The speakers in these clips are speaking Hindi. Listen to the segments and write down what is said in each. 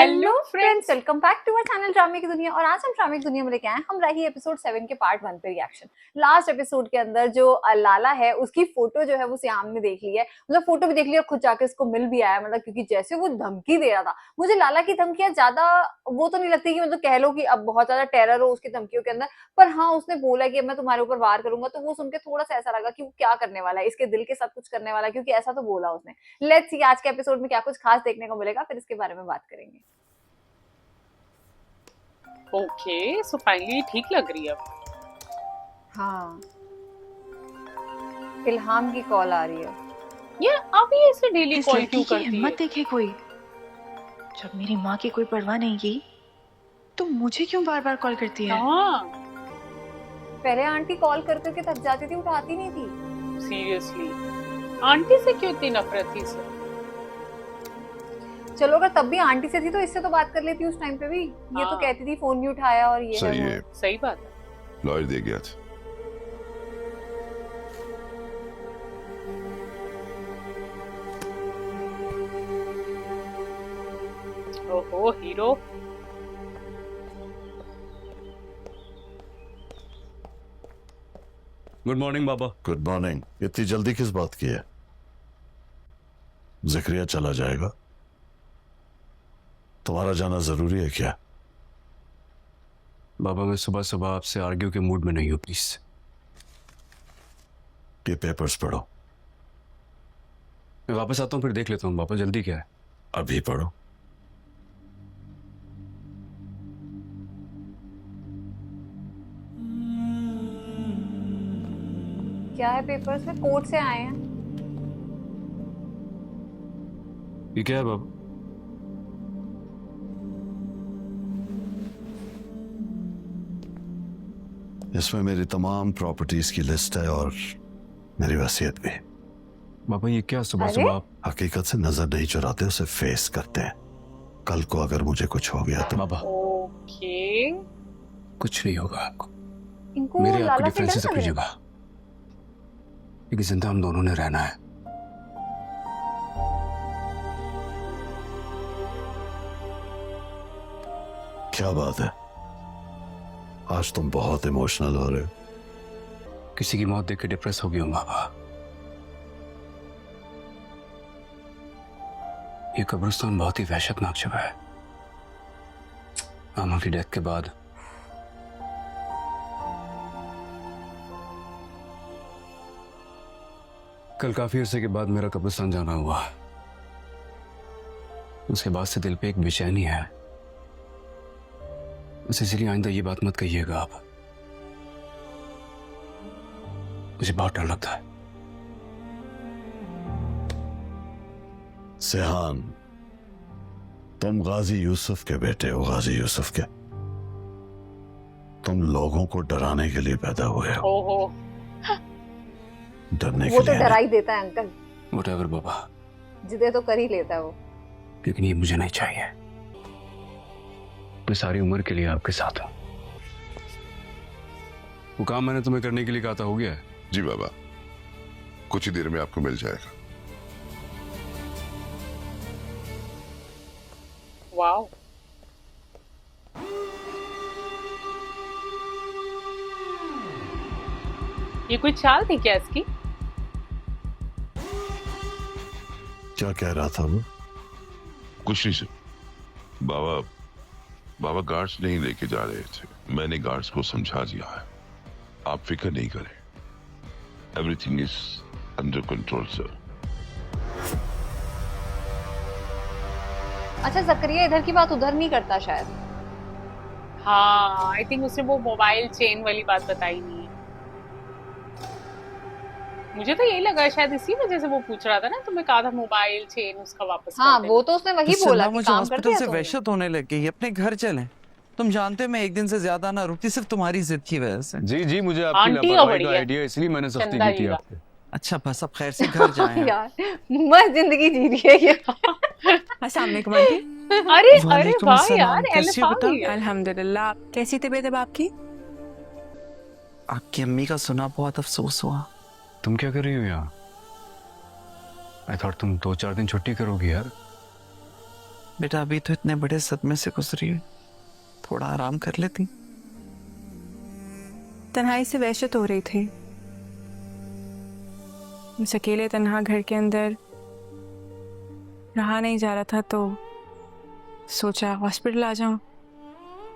Hello friends, welcome back to our channel ड्रामे की दुनिया। और आज हम ड्रामे की दुनिया में लेके आए हैं हम रही एपिसोड 7 के पार्ट 1 पे रिएक्शन। लास्ट एपिसोड के अंदर जो लाला है उसकी फोटो जो है वो सियाम ने देख ली है, मतलब फोटो भी देख ली और खुद जाके इसको मिल भी आया। मतलब क्योंकि जैसे वो धमकी दे रहा था, मुझे लाला की धमकियां ज्यादा वो तो नहीं लगती कि मतलब कह लो कि अब बहुत ज्यादा टेरर हो उसकी धमकियों के अंदर, पर हाँ उसने बोला कि अब मैं तुम्हारे ऊपर वार करूंगा, तो वो सुन के थोड़ा सा ऐसा लगा कि वो क्या करने वाला है, इसके दिल के साथ कुछ करने वाला है, क्योंकि ऐसा तो बोला उसने। लेट्स सी आज के एपिसोड में क्या कुछ खास देखने को मिलेगा, फिर इसके बारे में बात करेंगे। ओके, सो फाइनली ठीक लग रही है अब। हाँ, इल्हाम की कॉल आ रही है। ये अभी ऐसे डेली इस कॉल लड़की क्यों की करती है? हिम्मत देखे कोई। जब मेरी माँ की कोई परवाह नहीं की तो मुझे क्यों बार बार कॉल करती है। हाँ, पहले आंटी कॉल कर करके थक जाती थी, उठाती नहीं थी। सीरियसली आंटी से क्यों इतनी नफरत थी इसे? चलो अगर तब भी आंटी से थी तो इससे तो बात कर लेती उस टाइम पे भी। ये तो हाँ। कहती थी फोन नहीं उठाया और ये सही है है, वो। सही बात है। लॉयर दे गया था। ओहो हीरो। गुड मॉर्निंग बाबा। Good morning. इतनी जल्दी किस बात की है? जिक्रिया चला जाएगा। तुम्हारा जाना जरूरी है क्या? बाबा मैं सुबह सुबह आपसे आर्ग्यू के मूड में नहीं हूँ, प्लीज। ये पेपर्स पढ़ो। मैं वापस आता हूँ फिर देख लेता हूँ बाबा, जल्दी क्या है? अभी पढ़ो। क्या है पेपर्स में? कोर्ट से आए हैं। ये क्या है बाबा? इसमें मेरी तमाम प्रॉपर्टीज की लिस्ट है और मेरी वसीयत भी। बाबा ये क्या सुबह अरे? सुबह आप? हकीकत से नजर नहीं चुराते, उसे फेस करते हैं। कल को अगर मुझे कुछ हो गया तो बाबा ओके, कुछ नहीं होगा आपको। इनको मेरे आपके लाला से डिफरेंसेस डर अपनी लग रहा जगह, क्योंकि जिंदा हम दोनों ने रहना है। क्या बात है, आज तुम बहुत इमोशनल हो रहे हो। किसी की मौत देख के डिप्रेस हो गया हूँ बाबा। ये कब्रिस्तान बहुत ही वहशतनाक जगह है। मामा की डेथ के बाद कल काफी अरसे के बाद मेरा कब्रिस्तान जाना हुआ। उसके बाद से दिल पे एक बेचैनी है, बस इसलिए आइंदा ये बात मत कहिएगा आप। मुझे बहुत डर लगता है। सेहान, तुम गाजी यूसुफ के बेटे हो। गाजी यूसुफ के तुम लोगों को डराने के लिए पैदा हुए हो, ओहो डरने वो के तो लिए डरा नहीं। ही देता है अंकल, व्हाटएवर बाबा, जिदे तो कर ही लेता है वो। लेकिन ये मुझे नहीं चाहिए। मैं सारी उम्र के लिए आपके साथ हूं। वो काम मैंने तुम्हें करने के लिए कहा था हो गया है? जी बाबा, कुछ ही देर में आपको मिल जाएगा। वाओ, ये कोई चाल थी क्या इसकी? क्या कह रहा था वो? कुछ नहीं सर। बाबा बाबा गार्ड्स नहीं लेके जा रहे थे, मैंने गार्ड्स को समझा दिया है। आप फिक्र नहीं करें, everything is under control sir. अच्छा, जकरिया इधर की बात उधर नहीं करता शायद। हाँ, आई थिंक उसने वो मोबाइल चेन वाली बात बताई नहीं है। मुझे तो यही लगा शायद इसी वजह से वो पूछ रहा था ना, तुम्हें कहा था मोबाइल चेन उसका वापस हाँ, कर वो तो उसने वही तो बोला सल्ला कि मुझे काम कर हॉस्पिटल दिया से तुमने। वहशत होने लग गई। अपने घर चलें। तुम जानते हो मैं एक दिन से ज्यादा ना रुकती सिर्फ तुम्हारी जिद की वजह से। जी जी, मुझे आपकी आंटी का लापरवाही का बढ़िया। आइडिया, इसलिए मैंने सख्ती चंदा की थी जी का। आपसे। अच्छा बस अब खैर से घर जाएं। यार मस्त जिंदगी जी रही है ये। अस्सलाम वालेकुम आंटी। अरे अरे वालेकुम वाह अस्सलाम, यार, कैसी हो एलिफ आ बेटा? गई है। अल्हम्दुलिल्लाह। कैसी तबीयत है आपकी? आपकी अम्मी का सुना बहुत अफसोस हुआ। तुम क्या कर रही हो यहाँ? आई थॉट तुम 2-4 दिन छुट्टी करोगी यार। बेटा अभी तो इतने बड़े सदमे से गुजरी है, थोड़ा आराम कर लेती। तन्हाई से वहशत हो रही थी। उस अकेले तन्हा घर के अंदर रहा नहीं जा रहा था, तो सोचा हॉस्पिटल आ जाऊं।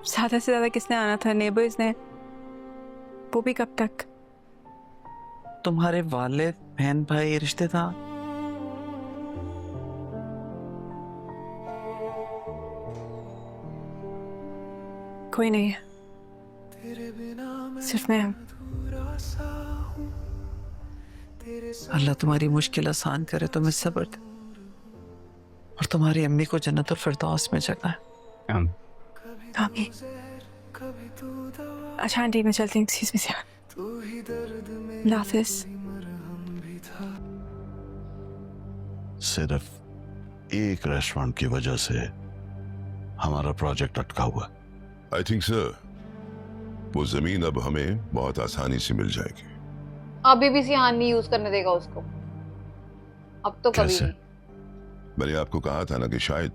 ज्यादा से ज्यादा किसने आना था, नेबर्स ने, वो भी कब तक। तुम्हारे वाले बहन भाई रिश्तेदार? कोई नहीं है, सिर्फ मैं। अल्लाह तुम्हारी मुश्किल आसान करे, तुम्हें सब्र दे और तुम्हारी अम्मी को जन्नतुल फिरदौस में जगह है। आमीन। अच्छा आंटी, मैं चलती हूँ। Excuse me sir. हाफिज। सिर्फ एक रेस्टोरेंट की वजह से हमारा प्रोजेक्ट अटका हुआ। आई थिंक सर वो जमीन अब हमें बहुत आसानी से मिल जाएगी। अभी भी सियान नहीं यूज करने देगा उसको, अब तो कभी कैसे? नहीं। मैंने आपको कहा था ना कि शायद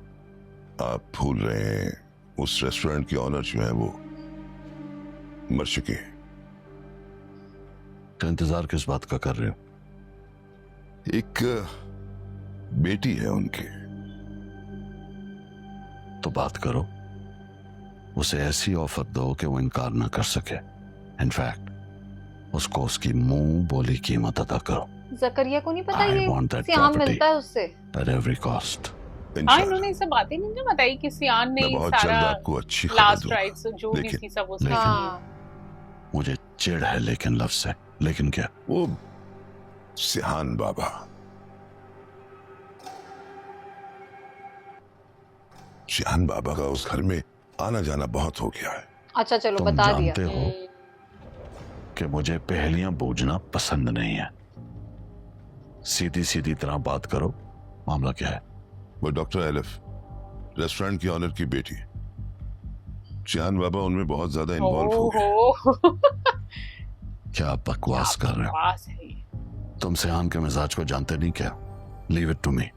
आप भूल रहे हैं, उस रेस्टोरेंट की ऑनर जो है वो मर चुकी है। तो इंतजार किस बात का कर रहे हो? एक बेटी है उनकी। तो बात करो, उसे ऐसी ऑफर दो कि वो इनकार ना कर सके। इनफैक्ट उसको उसकी मुंह बोली कीमत अदा करो। जकरिया को नहीं पता I ये want that सियाम property. मिलता है उससे। At every cost. हाँ, इंशाल्लाह इन्होंने ये सब बातें नहीं जो बताई कि सियान ने मैं बहुत सारा जल्द आपको अच्छी खबर लास्ट दूंगा। राइट्स जो भी लेकिन- थी सब उसने लेकिन- की है। हाँ, मुझे चिढ़ है लेकिन लफ्ज से। लेकिन क्या? वो सिहान बाबा, सिहान बाबा का उस घर में आना जाना बहुत हो गया है। अच्छा चलो तुम बता दिया। जानते हो कि मुझे पहेलियां बूझना पसंद नहीं है। सीधी सीधी तरह बात करो, मामला क्या है? वो डॉक्टर एलिफ, रेस्टोरेंट की ऑनर की बेटी। सिहान बाबा उनमें बहुत ज्यादा इन्वॉल्व हो गए। ओहो क्या आप बकवास कर रहे हो? बकवास है ये। तुम सिहान के मिजाज को जानते नहीं क्या? लीव इट टू मी,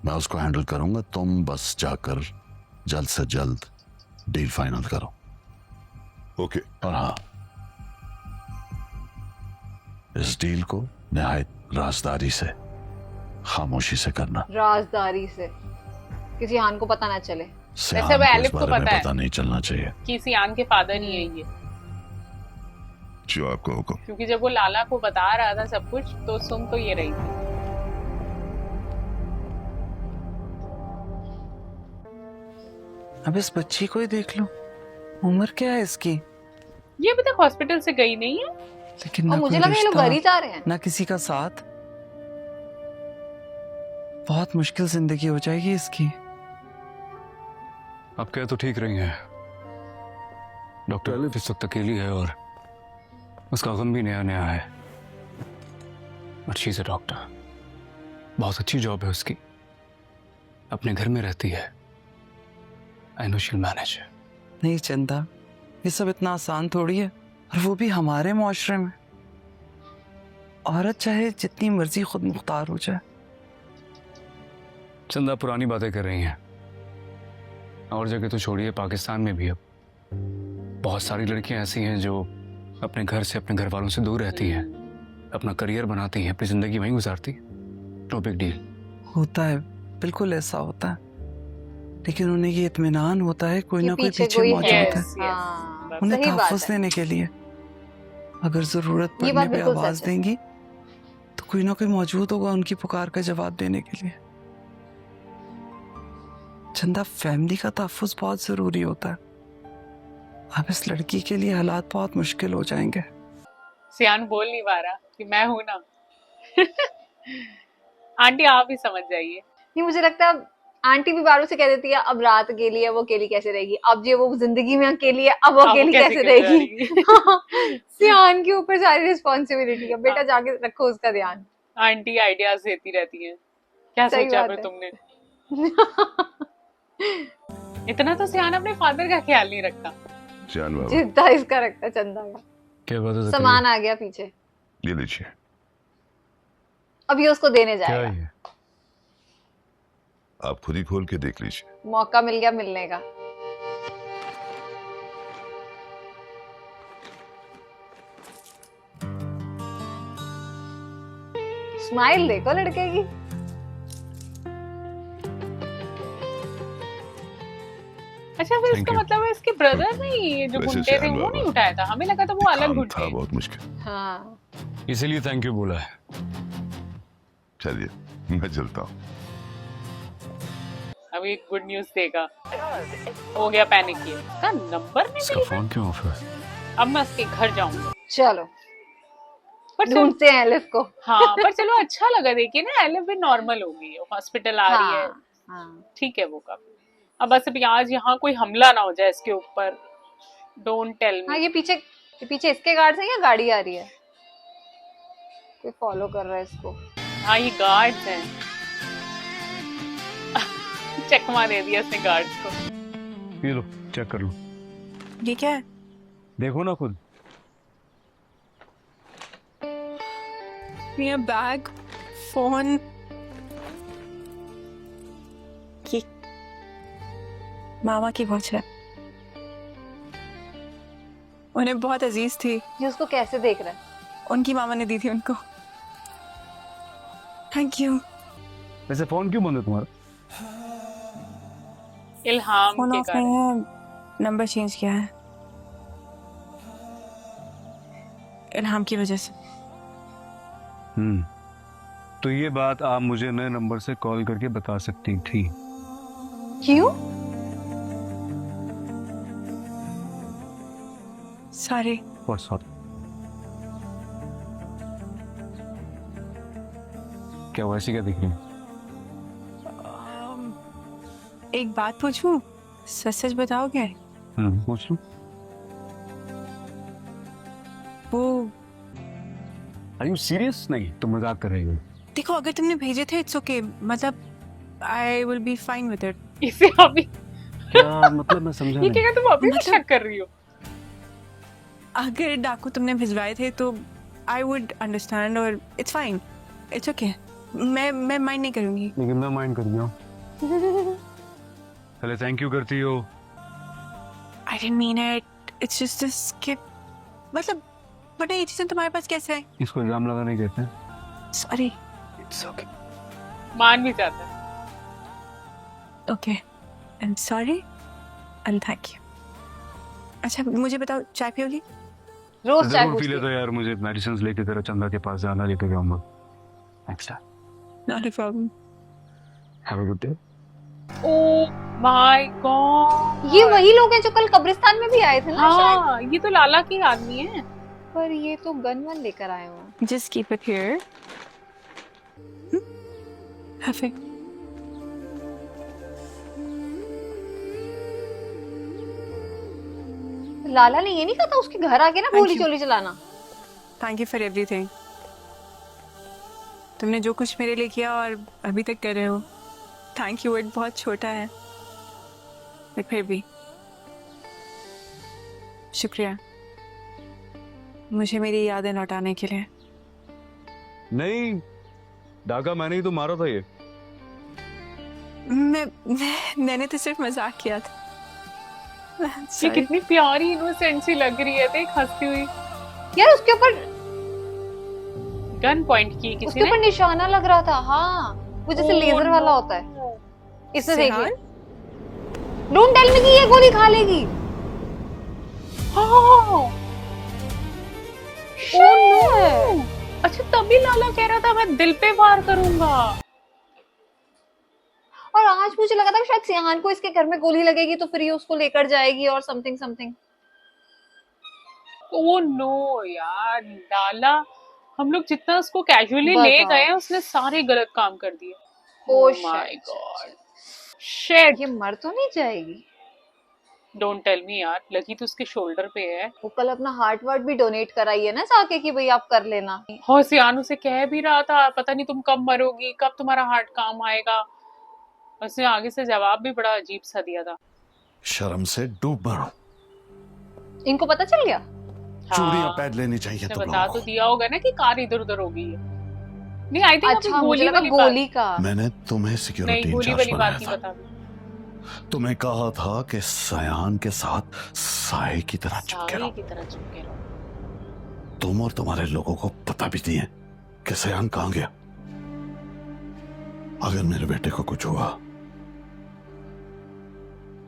मैं उसको हैंडल करूंगा। तुम बस जाकर जल्द से जल्द डील फाइनल करो। ओके, और हाँ, इस डील को निहायत राजदारी से, खामोशी से करना। राजदारी से, किसी हान को पता ना चले। सिहान वैसे को इस एलिफ को बारे में पता है। पता नहीं चलना चाहिए। कि सियान के फादर ही है ये, जो आपका हुक्म। क्योंकि जब वो लाला को बता रहा था सब कुछ तो सुन तो ये रही थी। अब इस बच्ची को ही देख लो, उम्र क्या है इसकी? ये अभी तक हॉस्पिटल से गई नहीं है। लेकिन और ना मुझे कोई लगा ये लोग रिश्ता, घर ही जा रहे हैं। ना किसी का साथ। बहुत मुश्किल जिंदगी हो जाएगी इसकी। आप कह तो ठीक रही हैं। डॉक्टर एलिफ इस वक्त अकेली है और उसका गम भी नया नया है। But she is a doctor, बहुत अच्छी जॉब है उसकी, अपने घर में रहती है। आई नो शील मैनेज। नहीं चंदा, ये सब इतना आसान थोड़ी है, और वो भी हमारे मुआशरे में। औरत चाहे जितनी मर्जी खुद मुख्तार हो जाए। चंदा पुरानी बातें कर रही हैं। और जगह तो छोड़िए, पाकिस्तान में भी अब बहुत सारी लड़कियां ऐसी हैं जो अपने घर से, अपने घर वालों से दूर रहती हैं, अपना करियर बनाती हैं, अपनी जिंदगी वहीं गुजारती। No big deal. होता है, बिल्कुल ऐसा होता है, लेकिन उन्हें ये इत्मीनान होता है कोई कि ना कोई पीछे पीछे कोई मौजूद है। है, हाँ, बस। उन्हें सही बात तहफ़्फ़ुज़ है। देने के लिए। अगर जरूरत ये बात पड़ने पे बिल्कुल आवाज सच है। देंगी तो कोई ना कोई मौजूद होगा उनकी पुकार का जवाब देने के लिए। चंदा, फैमिली का तहफ़्फ़ुज़ बहुत जरूरी होता है। अब इस लड़की के लिए हालात बहुत मुश्किल हो जाएंगे। सियान बोल नहीं पा रहा कि मैं हूं ना। आंटी आप ही समझ जाइए। नहीं, मुझे लगता है आंटी भी बारों से कह देती है अब रात अकेली है, वो अकेली कैसे रहेगी। अब जो वो जिंदगी में अकेली है, अब वो अब अकेली कैसे रहेगी। सियान के ऊपर सारी रिस्पॉन्सिबिलिटी है। बेटा जाके रखो उसका ध्यान। आंटी आइडियाज देती रहती हैं। क्या सही सोचा बात फिर है। तुमने? इतना तो सियान अपने फादर का ख्याल नहीं रखता। सिहान बाबा, जितना इसका रखता चंदा का। क्या बात है? सामान आ गया पीछे, ये लीजिए। अब ये उसको देने क्या जाएगा। है ये? आप खुद ही खोल के देख लीजिए। मौका मिल गया मिलने का। स्माइल देखो लड़के की। अच्छा फिर Thank इसका you. मतलब है इसके ब्रदर ने ये जो वैसे गुंडे थे सैन वो बाबा, नहीं उठाया था, हमें लगा था वो अलग काम गुंडे था हैं। बहुत मुश्किल। हाँ इसीलिए थैंक यू बोला है। चलिए मैं चलता हूँ। अभी एक गुड न्यूज देगा। हो गया पैनिक ये, इसका नंबर नहीं इसका मिला। फोन क्यों ऑफ है? अब मैं उसके घर जाऊंगा। चलो पर चलो, ढूंढते हैं एलिफ को। हाँ पर चलो अच्छा लगा देखिए ना, एलिफ भी नॉर्मल हो गई है, हॉस्पिटल आ रही है, हाँ हाँ ठीक है वो काफी। अब बस अभी आज यहाँ कोई हमला ना हो जाए इसके ऊपर। डोंट टेल हाँ, मी। ये पीछे इसके गार्ड्स हैं या गाड़ी आ रही है? कोई फॉलो कर रहा है इसको। हाँ ये गार्ड्स हैं। चकमा दे दिया इसने गार्ड्स को। ये लो चेक कर लो, ये क्या है? देखो ना खुद। ये बैग, फोन, ये मामा की वॉच है। उन्हें बहुत अजीज थी, ये उसको कैसे देख रहा है? उनकी मामा ने दी थी उनको। Thank you. वैसे फोन क्यों बंद है तुम्हारा? इल्हाम फोन के ऑफ कारण। नहीं है, नंबर चेंज किया है इल्हाम की वजह से। तो ये बात आप मुझे नए नंबर से कॉल करके बता सकती थी। क्यों? सॉरी। What's up? क्या वैसी क्या दिख रही है? एक बात पूछूं, सच सच बताओगे? पूछ लूं? वो Are you serious? नहीं, तुम मजाक कर रही हो। देखो, अगर तुमने भेजे थे इट्स ओके, मतलब I will be fine with it. इसे अभी क्या मतलब मैं समझा ये नहीं। क्या तुम अभी भी मतलब- शक कर रही हो? अगर डाकू तुमने भिजवाए थे तो आई वुड अंडरस्टैंड और इट्स फाइन, इट्स ओके। मैं माइंड नहीं करूंगी। लेकिन मैं माइंड कर दिया हूँ। पहले थैंक यू करती हो। I didn't mean it, it's just a skip. मतलब बट ये चीजें तुम्हारे पास कैसे है? इसको इल्जाम लगाने कहते हैं। सॉरी। It's okay. मान भी जाता है। Okay, I am sorry and thank you. अच्छा मुझे बताओ, चाय पियोगी? रोज चाय जरूर पी पूछती लेता यार, मुझे मेडिसिन लेके तेरा चंदा के पास जाना, लेके जाऊंगा। थैंक्स यार। Not a problem. Have a good day. Oh my God, ये वही लोग हैं जो कल कब्रिस्तान में भी आए थे ना शायद। हाँ ये तो लाला के आदमी है। पर ये तो गन वन लेकर आए हुए हैं। Just keep it here. Have it. लाला ने ये नहीं कहा था उसके घर आके ना Thank गोली you. चोली चलाना? Thank you for everything. तुमने जो कुछ मेरे लिए किया और अभी तक कर रहे हो, थैंक यू वर्ड बहुत छोटा है, पर फिर भी शुक्रिया मुझे मेरी यादें लौटाने के लिए। नहीं, डाका मैंने ही तो मारा था ये। मैंने तो सिर्फ मजाक किया था। ये Sorry. कितनी प्यारी इनोसेंट सी लग रही है, देख हंसती हुई। यार उसके ऊपर गन पॉइंट की किसी उसके ने। ऊपर निशाना लग रहा था। हाँ, वो जैसे Oh लेजर वाला no. होता है। इसने सिहान? देखिए, डोंट टेल मी कि ये गोली खा लेगी। हाँ। Oh no. अच्छा तभी लाला कह रहा था मैं दिल पे वार करूंगा। और आज मुझे लगा था कि शायद सिहान को इसके घर में गोली लगेगी तो फिर ये उसको लेकर जाएगी और समथिंग समथिंग। ओह नो यार, लाला हम लोग जितना उसको कैजुअली ले बताओ। गए हैं उसने सारे गलत काम कर दिए। Oh my shit, God shit. ये मर तो नहीं जाएगी? डोंट टेल मी यार, लगी तो उसके शोल्डर पे है। वो कल अपना हार्ट वार्ट भी डोनेट कराई है ना जाके कि भाई आप कर लेना। हौसियान उसे कह भी रहा था पता नहीं तुम कब मरोगी, कब तुम्हारा हार्ट काम आएगा। उसने आगे से जवाब भी बड़ा अजीब सा दिया था। शर्म से डूब मरो। इनको पता चल गया? चूड़ियां हाँ, पहन लेनी चाहिए उसने तुम बता लोगों तो को। दिया होगा ना कि कार इधर उधर हो गई है। नहीं आई थिंक अच्छा, मुझे गोली लगा वाली बात। गोली का। मैंने तुम्हें नहीं, सिक्योरिटी गोली इंचार्ज वाली बात बनाया नहीं था। बता रही। तुम्हें कहा था कि सयान के साथ साए की तरह चिपके साए रहो। की तरह चिपके रहो। तुम और तुम्हारे लोगों को पता भी नहीं है कि सयान कहां गया। अगर मेरे बेटे को कुछ हुआ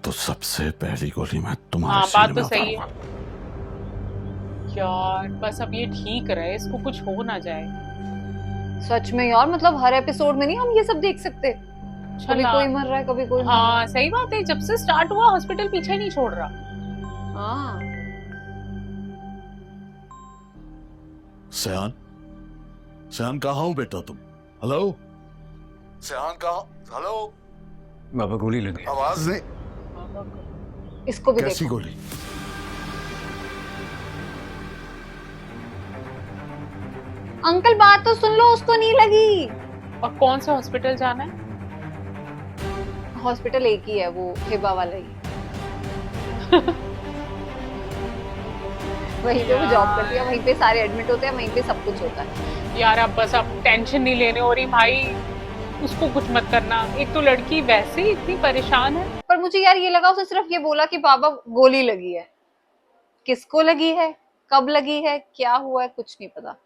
तो सबसे पहली गोली मैं तुम्हारे हाँ, सीने बात में तो सही है। उतारूंगा। यार बस अब ये ठीक रहे, इसको कुछ हो ना जाए। सच में यार, मतलब हर एपिसोड में नहीं हम ये सब देख सकते। कभी चला। कोई मर रहा है, कभी कोई मर रहा हाँ सही बात है, जब से स्टार्ट हुआ हॉस्पिटल पीछे नहीं छोड़ रहा। है। हाँ, सयान, सयान कहाँ हो बेटा तुम? हेलो सयान कहाँ? हेलो, बाबा गोली लगी। आवाज नहीं। इसको भी कैसी देखो। गोली? अंकल बात तो सुन लो, उसको नहीं लगी। और कौन से हॉस्पिटल जाना है? हॉस्पिटल एक ही है, वो हिबा वाला ही। वहीं पे वो जॉब करती है, वहीं पे सारे एडमिट होते हैं, वहीं पे सब कुछ होता है। यार अब बस अब टेंशन नहीं लेने हो रही भाई, उसको कुछ मत करना। एक तो लड़की वैसे ही इतनी परेशान है। पर मुझे यार ये लगा, उसने सिर्फ ये बोला कि बाबा गोली लगी है। किसको लगी है, कब लगी है, क्या हुआ है, कुछ नहीं पता।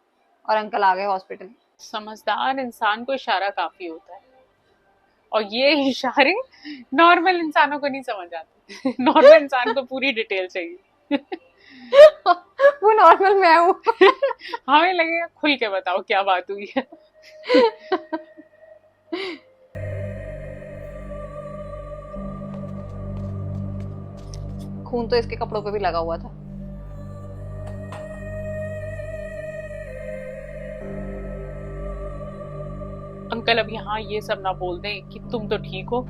और अंकल आ गए हॉस्पिटल। समझदार इंसान को इशारा काफी होता है, और ये इशारे नॉर्मल इंसानों को नहीं समझ आते। नॉर्मल इंसान को पूरी डिटेल चाहिए। वो नॉर्मल मैं हूँ। हमें लगेगा खुल के बताओ क्या बात हुई है। खून तो इसके कपड़ों पे भी लगा हुआ था। अंकल अब यहाँ ये सब ना बोल दें कि तुम तो ठीक हो।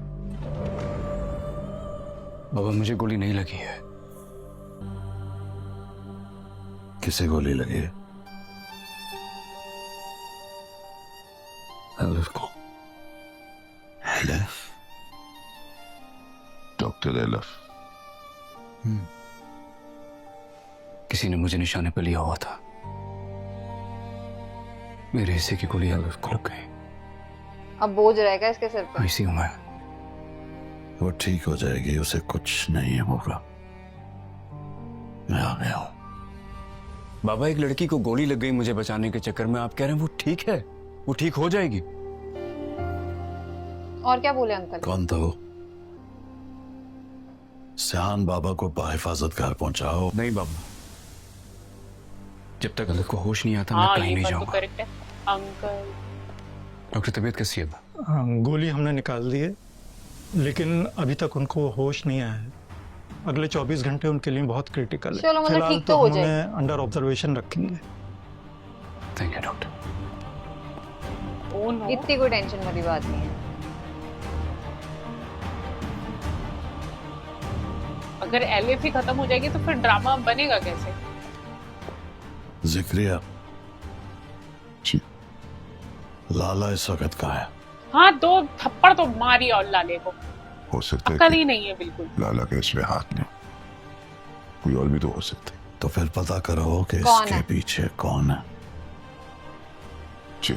बाबा मुझे गोली नहीं लगी है। किसे गोली लगी है? एलिफ को। एलिफ? डॉक्टर एलफ। किसी ने मुझे निशाने पर लिया हुआ था। मेरे हिस्से की गोली एलिफ को लग गई। अब बोझ रहेगा इसके सिर पे। आईसीयू में। वो ठीक हो जाएगी, उसे कुछ नहीं होगा। मैं आ गया हूं। बाबा एक लड़की को गोली लग गई मुझे बचाने के चक्कर में, आप कह रहे हैं वो ठीक है, वो ठीक हो जाएगी? और क्या बोले अंकल? कौन था वो? सयान बाबा को बाहिफाजत घर पहुंचाओ। नहीं बाबा, जब तक एलिफ को होश नहीं आता मैं हाँ कहीं ये नहीं बात तो जाऊंगा। करेक्ट है अंकल। डॉक्टर तबीयत कैसी है? गोली हमने निकाल दी है, लेकिन अभी तक उनको होश नहीं आया है। अगले 24 घंटे उनके लिए बहुत क्रिटिकल है। चलो, मतलब फिलहाल ठीक तो हो हम जाएगी। उन्हें अंडर ऑब्जर्वेशन रखेंगे। Thank you doctor. Oh no, इतनी कोई टेंशन वाली बात नहीं है। अगर एलिफ ही खत्म हो जाएगी तो फिर ड्रामा बनेगा कैसे? जिक्रिया, लाला इस वक्त कहाँ है? हाँ दो थप्पड़ तो मारी और लाले को, हो सकता है अकल कि ही नहीं है बिल्कुल। लाला के इसमें हाथ नहीं, कोई और भी तो हो सकता है। तो फिर पता करो कि कौन इसके है? पीछे कौन है। जी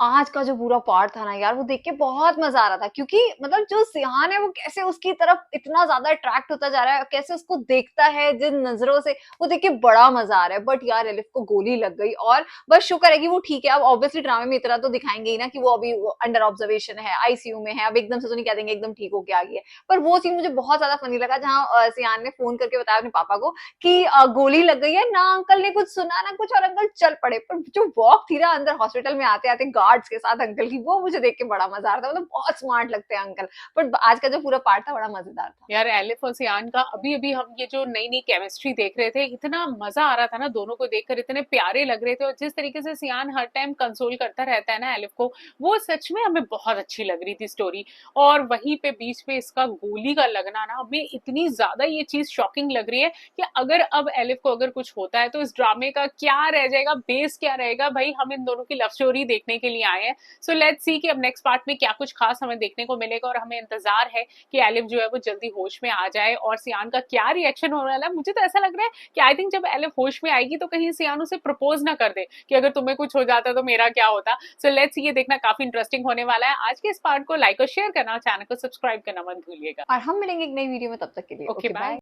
आज का जो पूरा पार्ट था ना यार, वो देख के बहुत मजा आ रहा था, क्योंकि मतलब जो सिहान है वो कैसे उसकी तरफ इतना ज्यादा अट्रैक्ट होता जा रहा है, कैसे उसको देखता है जिन नजरों से, वो देख के बड़ा मजा आ रहा है। बट यार एलिफ को गोली लग गई, और बस शुक्र है कि वो ठीक है। अब ऑब्वियसली ड्रामे में इतना तो दिखाएंगे ही ना कि वो अभी अंडर ऑब्जर्वेशन है, आईसीयू में है। अब एकदम से तो नहीं कह देंगे एकदम ठीक होके आ गई है। पर वो सीन मुझे बहुत ज्यादा फनी लगा, जहाँ सिहान ने फोन करके बताया अपने पापा को कि गोली लग गई है ना। अंकल ने कुछ सुना ना कुछ, और अंकल चल पड़े। पर जो वॉक थी ना अंदर हॉस्पिटल में आते आते गार्ड्स के साथ अंकल की, वो मुझे देख के बड़ा मजा आ रहा था। मतलब बहुत स्मार्ट लगते हैं अंकल। पर आज का जो पूरा पार्ट था बड़ा मजेदार था यार एलिफ और सियान का अभी अभी हम ये जो नई नई केमिस्ट्री देख रहे थे, इतना मजा आ रहा था ना दोनों को देखकर, इतने प्यारे लग रहे थे। और जिस तरीके से सियान हर टाइम कंसोल करता रहता है ना एलिफ को, वो सच में हमें बहुत अच्छी लग रही थी स्टोरी। और वहीं पे बीच पे इसका गोली का लगना ना, हमें इतनी ज्यादा ये चीज शॉकिंग लग रही है कि अगर अब एलिफ को अगर कुछ होता है तो इस ड्रामे का क्या रह जाएगा, बेस क्या रहेगा भाई। हम इन दोनों की लव स्टोरी देखने के लिए नहीं आए हैं। सो लेट्स सी कि अब नेक्स्ट पार्ट में क्या कुछ खास हमें देखने को मिलेगा, और हमें इंतजार है कि एलिफ जो है वो जल्दी होश में आ जाए और सियान का क्या रिएक्शन होने वाला है। मुझे तो ऐसा लग रहा है कि आई थिंक जब एलिफ होश में आएगी तो कहीं सियान उसे प्रपोज ना कर दे कि अगर तुम्हें कुछ हो जाता तो मेरा क्या होता। सो लेट्स सी, ये देखना काफी इंटरेस्टिंग होने वाला है। आज के इस पार्ट को लाइक और शेयर करना, चैनल को सब्सक्राइब करना मत भूलिएगा। और हम मिलेंगे एक नई वीडियो में, तब तक के लिए ओके, बाय।